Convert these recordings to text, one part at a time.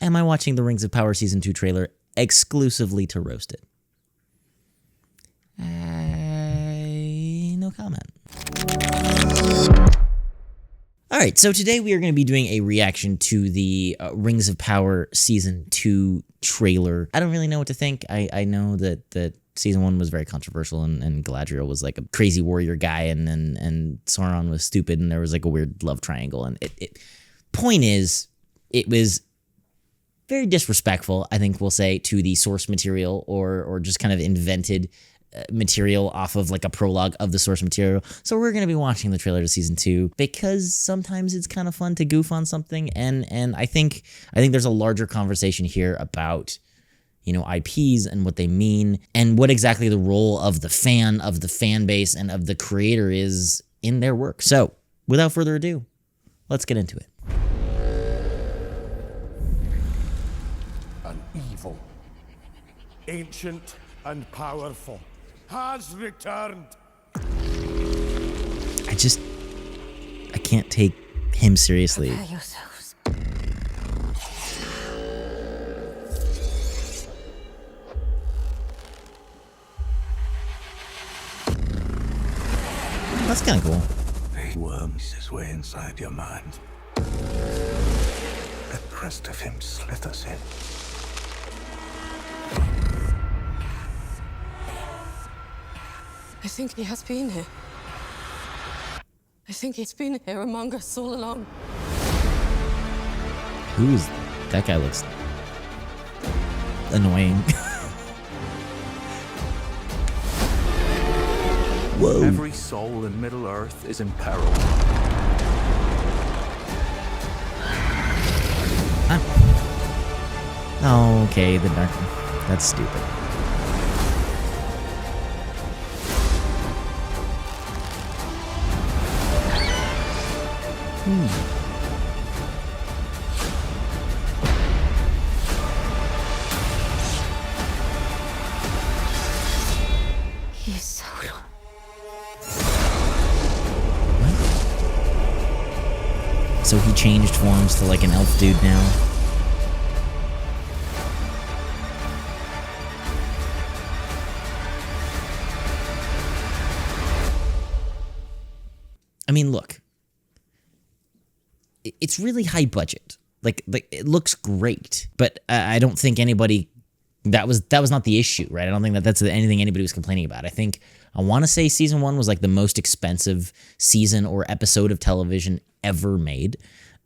am I watching the Rings of Power Season 2 trailer exclusively to roast it? No comment. All right, so today we are going to be doing a reaction to the Rings of Power Season 2 trailer. I don't really know what to think. I know that Season 1 was very controversial, and Galadriel was like a crazy warrior guy, and Sauron was stupid, and there was like a weird love triangle. And point is, it was very disrespectful, I think we'll say, to the source material, or just kind of invented material off of like a prologue of the source material. So we're going to be watching the trailer to Season 2 because sometimes it's kind of fun to goof on something, and I think there's a larger conversation here about, you know, IPs and what they mean and what exactly the role of the fan base and of the creator is in their work. So without further ado, let's get into it. An evil, ancient and powerful has returned. I can't take him seriously. Prepare yourselves. That's kind of cool. He worms his way inside your mind. The crest of him slithers in. I think he has been here. I think he's been here among us all along. Who is that guy? Looks annoying. Whoa. Every soul in Middle-earth is in peril. Oh, okay, the dark. That's stupid. He's Sauron. So he changed forms to like an elf dude now. I mean, look. It's really high budget. Like it looks great, but I don't think anybody that was not the issue, right? I don't think that's anything anybody was complaining about. I want to say Season 1 was like the most expensive season or episode of television ever made.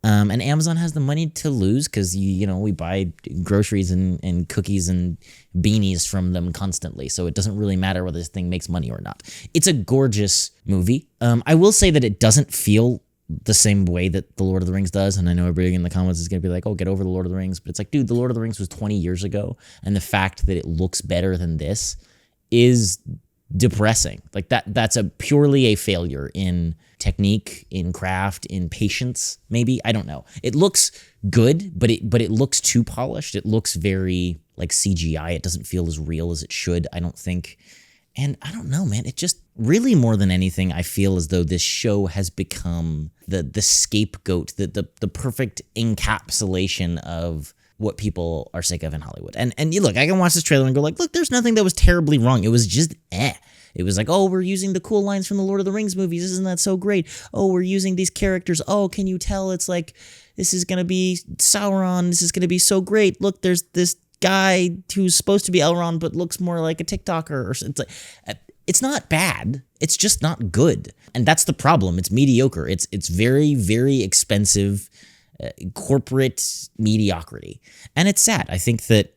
And Amazon has the money to lose because, you know, we buy groceries and cookies and beanies from them constantly. So it doesn't really matter whether this thing makes money or not. It's a gorgeous movie. I will say that it doesn't feel the same way that The Lord of the Rings does. And I know everybody in the comments is going to be like, oh, get over The Lord of the Rings. But it's like, dude, The Lord of the Rings was 20 years ago. And the fact that it looks better than this is depressing. Like that's purely a failure in technique, in craft, in patience, maybe. I don't know. It looks good, but it looks too polished. It looks very like CGI. It doesn't feel as real as it should, I don't think. And I don't know, man. It just really, more than anything, I feel as though this show has become the scapegoat, the perfect encapsulation of what people are sick of in Hollywood. And you look, I can watch this trailer and go like, look, there's nothing that was terribly wrong. It was just It was like, oh, we're using the cool lines from the Lord of the Rings movies. Isn't that so great? Oh, we're using these characters. Oh, can you tell it's like, this is going to be Sauron. This is going to be so great. Look, there's this guy who's supposed to be Elrond but looks more like a TikToker or something. It's not bad. It's just not good. And that's the problem. It's mediocre. It's very, very expensive corporate mediocrity. And it's sad. I think that,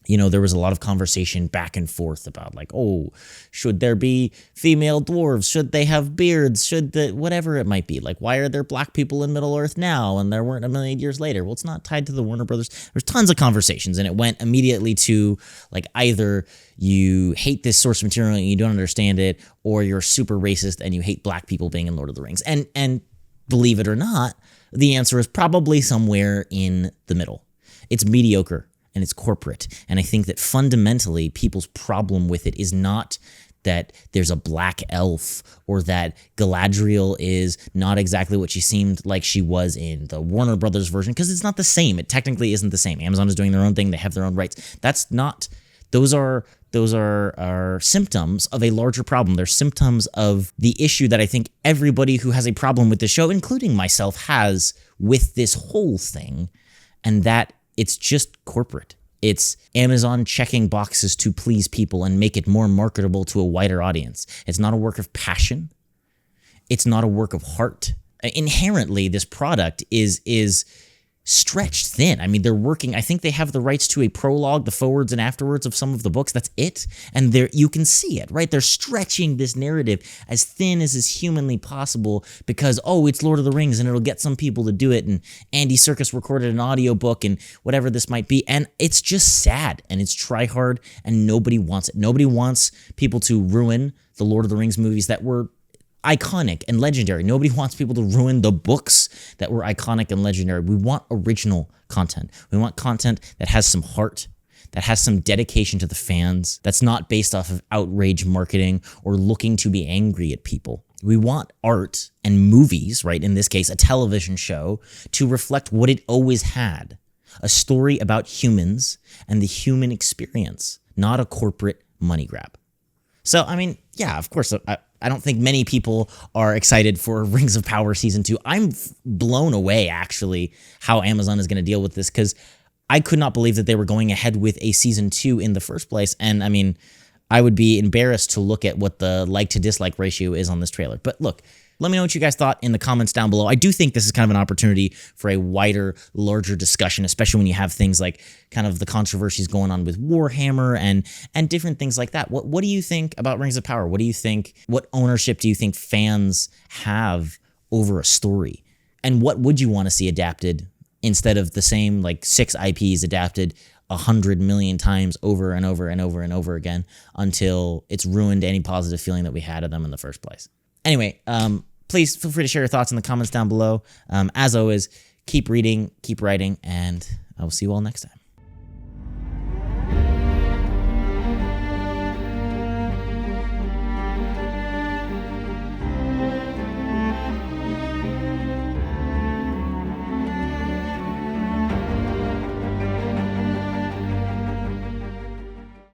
you know, there was a lot of conversation back and forth about like, oh, should there be female dwarves? Should they have beards? Whatever it might be. Like, why are there black people in Middle-earth now and there weren't a million years later? Well, it's not tied to the Warner Brothers. There's tons of conversations, and it went immediately to like, either you hate this source material and you don't understand it, or you're super racist and you hate black people being in Lord of the Rings. And believe it or not, the answer is probably somewhere in the middle. It's mediocre. And it's corporate. And I think that fundamentally people's problem with it is not that there's a black elf, or that Galadriel is not exactly what she seemed like she was in the Warner Brothers version, because it's not the same. It technically isn't the same. Amazon is doing their own thing. They have their own rights. That's not, those are symptoms of a larger problem. They're symptoms of the issue that I think everybody who has a problem with the show, including myself, has with this whole thing, and that it's just corporate. It's Amazon checking boxes to please people and make it more marketable to a wider audience. It's not a work of passion. It's not a work of heart. Inherently, this product is stretched thin. I mean, they're working, I think they have the rights to a prologue, the forwards and afterwards of some of the books. That's it. And there you can see it, right? They're stretching this narrative as thin as is humanly possible because, oh, it's Lord of the Rings and it'll get some people to do it. And Andy Serkis recorded an audiobook and whatever this might be. And it's just sad and it's try hard and nobody wants it. Nobody wants people to ruin the Lord of the Rings movies that were iconic and legendary. Nobody wants people to ruin the books that were iconic and legendary. We want original content. We want content that has some heart, that has some dedication to the fans, that's not based off of outrage marketing or looking to be angry at people. We want art and movies, right, in this case, a television show, to reflect what it always had. A story about humans and the human experience, not a corporate money grab. So, I mean, yeah, of course, I don't think many people are excited for Rings of Power Season 2. I'm blown away, actually, how Amazon is going to deal with this, because I could not believe that they were going ahead with a Season 2 in the first place. And, I mean, I would be embarrassed to look at what the like to dislike ratio is on this trailer. But look, let me know what you guys thought in the comments down below. I do think this is kind of an opportunity for a wider, larger discussion, especially when you have things like kind of the controversies going on with Warhammer and different things like that. What do you think about Rings of Power? What do you think? What ownership do you think fans have over a story? And what would you want to see adapted instead of the same like 6 IPs adapted 100 million times over and over and over and over again until it's ruined any positive feeling that we had of them in the first place? Anyway, please feel free to share your thoughts in the comments down below. As always, keep reading, keep writing, and I will see you all next time.